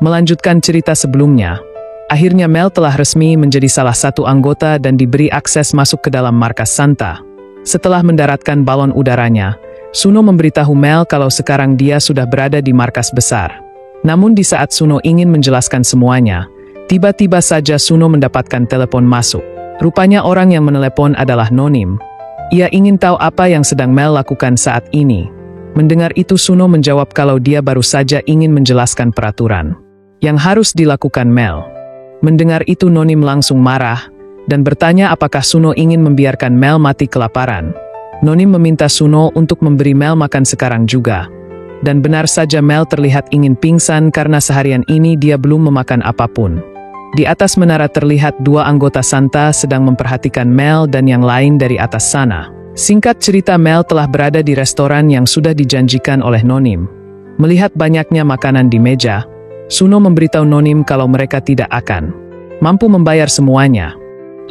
Melanjutkan cerita sebelumnya, akhirnya Mel telah resmi menjadi salah satu anggota dan diberi akses masuk ke dalam markas Santa. Setelah mendaratkan balon udaranya, Suno memberitahu Mel kalau sekarang dia sudah berada di markas besar. Namun di saat Suno ingin menjelaskan semuanya, tiba-tiba saja Suno mendapatkan telepon masuk. Rupanya orang yang menelepon adalah Nonim. Ia ingin tahu apa yang sedang Mel lakukan saat ini. Mendengar itu Suno menjawab kalau dia baru saja ingin menjelaskan peraturan yang harus dilakukan Mel. Mendengar itu Nonim langsung marah dan bertanya apakah Suno ingin membiarkan Mel mati kelaparan. Nonim meminta Suno untuk memberi Mel makan sekarang juga. Dan benar saja Mel terlihat ingin pingsan karena seharian ini dia belum memakan apapun. Di atas menara terlihat dua anggota Santa sedang memperhatikan Mel dan yang lain dari atas sana. Singkat cerita Mel telah berada di restoran yang sudah dijanjikan oleh Nonim. Melihat banyaknya makanan di meja, Suno memberitahu Nonim kalau mereka tidak akan mampu membayar semuanya.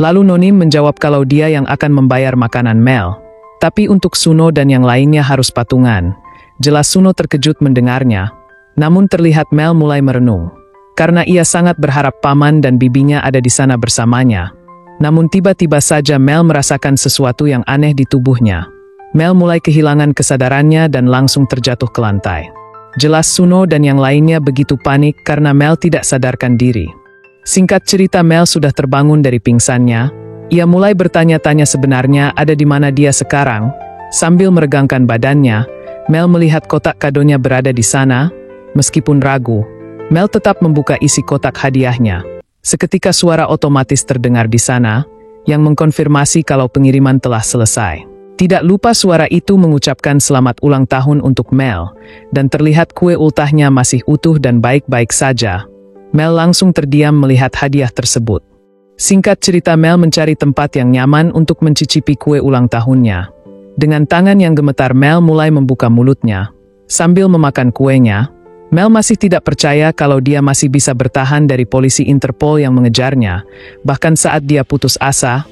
Lalu Nonim menjawab kalau dia yang akan membayar makanan Mel. Tapi untuk Suno dan yang lainnya harus patungan. Jelas Suno terkejut mendengarnya, namun terlihat Mel mulai merenung. Karena ia sangat berharap paman dan bibinya ada di sana bersamanya. Namun tiba-tiba saja Mel merasakan sesuatu yang aneh di tubuhnya. Mel mulai kehilangan kesadarannya dan langsung terjatuh ke lantai. Jelas Suno dan yang lainnya begitu panik karena Mel tidak sadarkan diri. Singkat cerita Mel sudah terbangun dari pingsannya. Ia mulai bertanya-tanya sebenarnya ada di mana dia sekarang. Sambil meregangkan badannya, Mel melihat kotak kadonya berada di sana. Meskipun ragu, Mel tetap membuka isi kotak hadiahnya. Seketika suara otomatis terdengar di sana, yang mengkonfirmasi kalau pengiriman telah selesai. Tidak lupa suara itu mengucapkan selamat ulang tahun untuk Mel, dan terlihat kue ultahnya masih utuh dan baik-baik saja. Mel langsung terdiam melihat hadiah tersebut. Singkat cerita Mel mencari tempat yang nyaman untuk mencicipi kue ulang tahunnya. Dengan tangan yang gemetar Mel mulai membuka mulutnya. Sambil memakan kuenya, Mel masih tidak percaya kalau dia masih bisa bertahan dari polisi Interpol yang mengejarnya. Bahkan saat dia putus asa,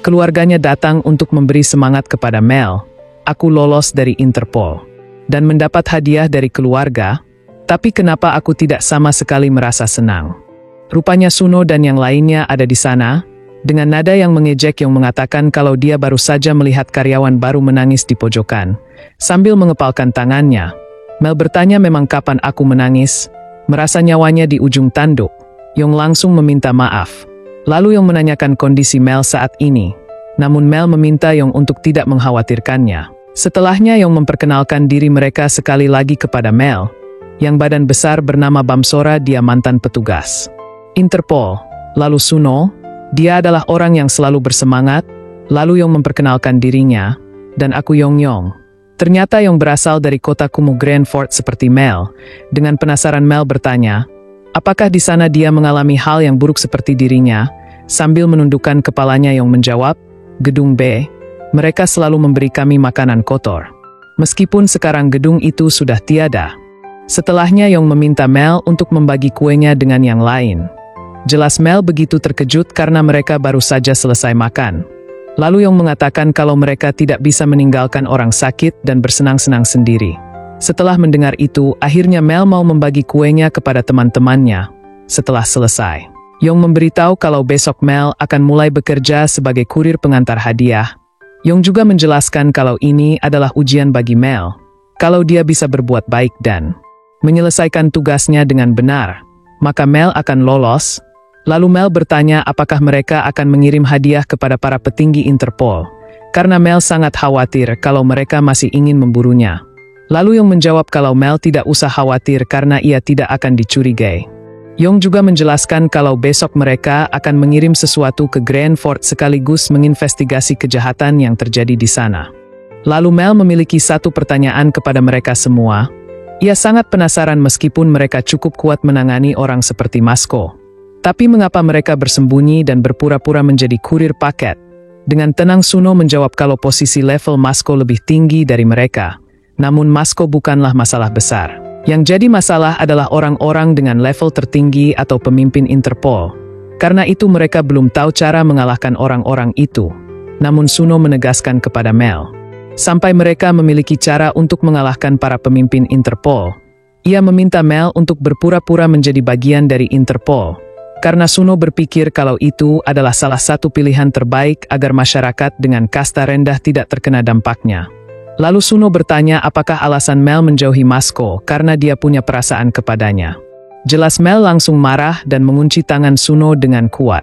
keluarganya datang untuk memberi semangat kepada Mel. Aku lolos dari Interpol dan mendapat hadiah dari keluarga, tapi kenapa aku tidak sama sekali merasa senang? Rupanya Suno dan yang lainnya ada di sana, dengan nada yang mengejek yang mengatakan kalau dia baru saja melihat karyawan baru menangis di pojokan. Sambil mengepalkan tangannya, Mel bertanya memang kapan aku menangis, merasa nyawanya di ujung tanduk. Yong langsung meminta maaf. Lalu Yong menanyakan kondisi Mel saat ini. Namun Mel meminta Yong untuk tidak mengkhawatirkannya. Setelahnya Yong memperkenalkan diri mereka sekali lagi kepada Mel, yang badan besar bernama Bamsora, dia mantan petugas Interpol. Lalu Suno, dia adalah orang yang selalu bersemangat. Lalu Yong memperkenalkan dirinya, dan aku Yong. Ternyata Yong berasal dari kota kumuh Grand Fort seperti Mel. Dengan penasaran Mel bertanya, apakah di sana dia mengalami hal yang buruk seperti dirinya? Sambil menundukkan kepalanya Yong menjawab, gedung B, mereka selalu memberi kami makanan kotor. Meskipun sekarang gedung itu sudah tiada. Setelahnya Yong meminta Mel untuk membagi kuenya dengan yang lain. Jelas Mel begitu terkejut karena mereka baru saja selesai makan. Lalu Yong mengatakan kalau mereka tidak bisa meninggalkan orang sakit dan bersenang-senang sendiri. Setelah mendengar itu, akhirnya Mel mau membagi kuenya kepada teman-temannya. Setelah selesai, Yong memberitahu kalau besok Mel akan mulai bekerja sebagai kurir pengantar hadiah. Yong juga menjelaskan kalau ini adalah ujian bagi Mel. Kalau dia bisa berbuat baik dan menyelesaikan tugasnya dengan benar, maka Mel akan lolos. Lalu Mel bertanya apakah mereka akan mengirim hadiah kepada para petinggi Interpol, karena Mel sangat khawatir kalau mereka masih ingin memburunya. Lalu Yong menjawab kalau Mel tidak usah khawatir karena ia tidak akan dicurigai. Yong juga menjelaskan kalau besok mereka akan mengirim sesuatu ke Grand Fort sekaligus menginvestigasi kejahatan yang terjadi di sana. Lalu Mel memiliki satu pertanyaan kepada mereka semua. Ia sangat penasaran meskipun mereka cukup kuat menangani orang seperti Masko. Tapi mengapa mereka bersembunyi dan berpura-pura menjadi kurir paket? Dengan tenang Suno menjawab kalau posisi level Masko lebih tinggi dari mereka. Namun Masko bukanlah masalah besar. Yang jadi masalah adalah orang-orang dengan level tertinggi atau pemimpin Interpol. Karena itu mereka belum tahu cara mengalahkan orang-orang itu. Namun Suno menegaskan kepada Mel, sampai mereka memiliki cara untuk mengalahkan para pemimpin Interpol, Ia meminta Mel untuk berpura-pura menjadi bagian dari Interpol, karena Suno berpikir kalau itu adalah salah satu pilihan terbaik agar masyarakat dengan kasta rendah tidak terkena dampaknya. Lalu Suno bertanya apakah alasan Mel menjauhi Masko karena dia punya perasaan kepadanya. Jelas Mel langsung marah dan mengunci tangan Suno dengan kuat.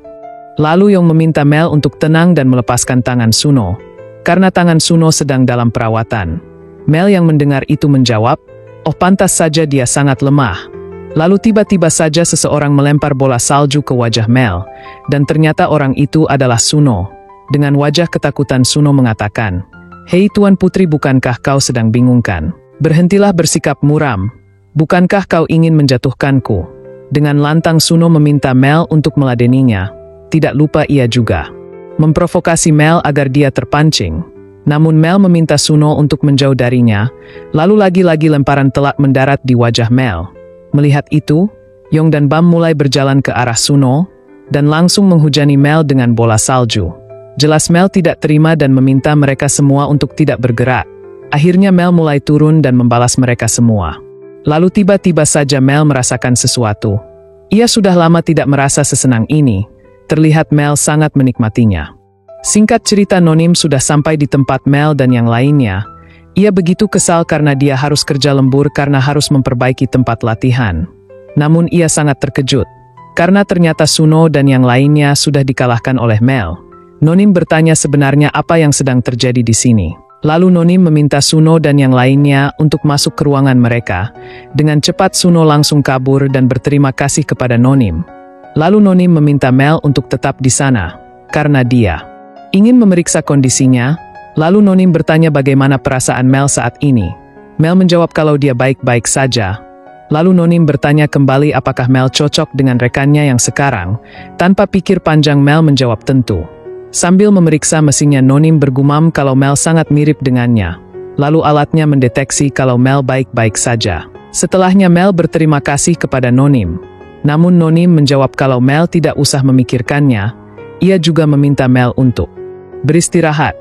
Lalu Yong meminta Mel untuk tenang dan melepaskan tangan Suno, karena tangan Suno sedang dalam perawatan. Mel yang mendengar itu menjawab, "Oh, pantas saja dia sangat lemah." Lalu tiba-tiba saja seseorang melempar bola salju ke wajah Mel, dan ternyata orang itu adalah Suno. Dengan wajah ketakutan Suno mengatakan, "Hei Tuan Putri, bukankah kau sedang bingung kan? Berhentilah bersikap muram. Bukankah kau ingin menjatuhkanku?" Dengan lantang Suno meminta Mel untuk meladeninya. Tidak lupa ia juga memprovokasi Mel agar dia terpancing. Namun Mel meminta Suno untuk menjauh darinya, lalu lagi-lagi lemparan telak mendarat di wajah Mel. Melihat itu, Yong dan Bam mulai berjalan ke arah Suno, dan langsung menghujani Mel dengan bola salju. Jelas Mel tidak terima dan meminta mereka semua untuk tidak bergerak. Akhirnya Mel mulai turun dan membalas mereka semua. Lalu tiba-tiba saja Mel merasakan sesuatu. Ia sudah lama tidak merasa sesenang ini. Terlihat Mel sangat menikmatinya. Singkat cerita, Nonim sudah sampai di tempat Mel dan yang lainnya. Ia begitu kesal karena dia harus kerja lembur karena harus memperbaiki tempat latihan. Namun ia sangat terkejut, karena ternyata Suno dan yang lainnya sudah dikalahkan oleh Mel. Nonim bertanya sebenarnya apa yang sedang terjadi di sini. Lalu Nonim meminta Suno dan yang lainnya untuk masuk ke ruangan mereka. Dengan cepat Suno langsung kabur dan berterima kasih kepada Nonim. Lalu Nonim meminta Mel untuk tetap di sana, karena dia ingin memeriksa kondisinya. Lalu Nonim bertanya bagaimana perasaan Mel saat ini. Mel menjawab kalau dia baik-baik saja. Lalu Nonim bertanya kembali apakah Mel cocok dengan rekannya yang sekarang. Tanpa pikir panjang Mel menjawab tentu. Sambil memeriksa mesinnya, Nonim bergumam kalau Mel sangat mirip dengannya. Lalu alatnya mendeteksi kalau Mel baik-baik saja. Setelahnya Mel berterima kasih kepada Nonim. Namun Nonim menjawab kalau Mel tidak usah memikirkannya. Ia juga meminta Mel untuk beristirahat.